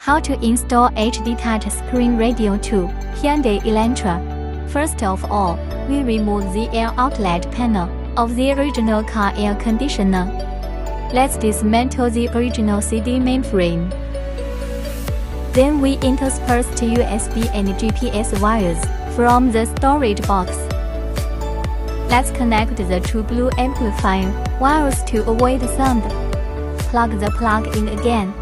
How to install HD touchscreen radio to Hyundai Elantra. First of all, we remove the air outlet panel of the original car air conditioner. Let's dismantle the original CD mainframe. Then we intersperse USB and GPS wires from the storage box. Let's connect the True Blue amplifier wires to avoid sound. Plug the plug in again.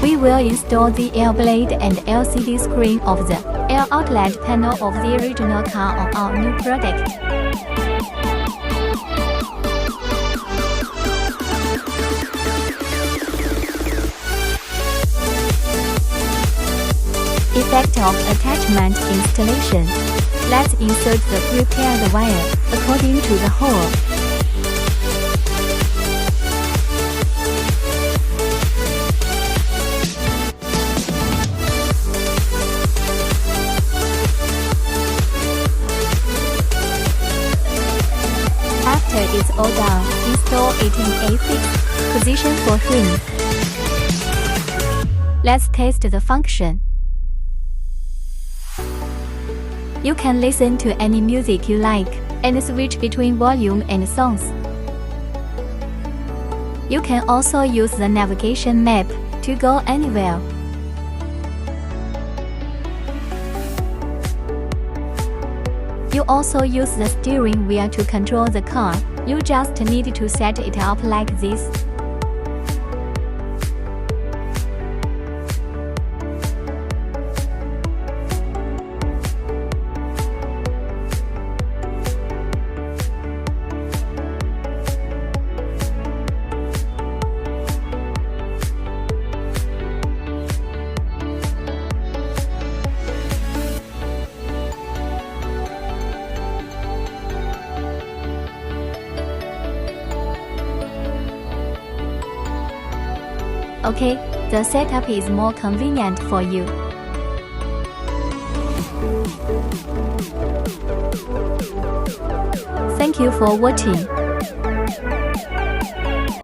We will install the air blade and LCD screen of the air outlet panel of the original car on our new product. Effect of attachment installation. Let's insert the prepared wire according to the hole. After it's all done, install it in a fixed position for him. Let's test the function. You can listen to any music you like and switch between volume and songs. You can also use the navigation map to go anywhere. You also use the steering wheel to control the car. You just need to set it up like this. Okay, the setup is more convenient for you. Thank you for watching.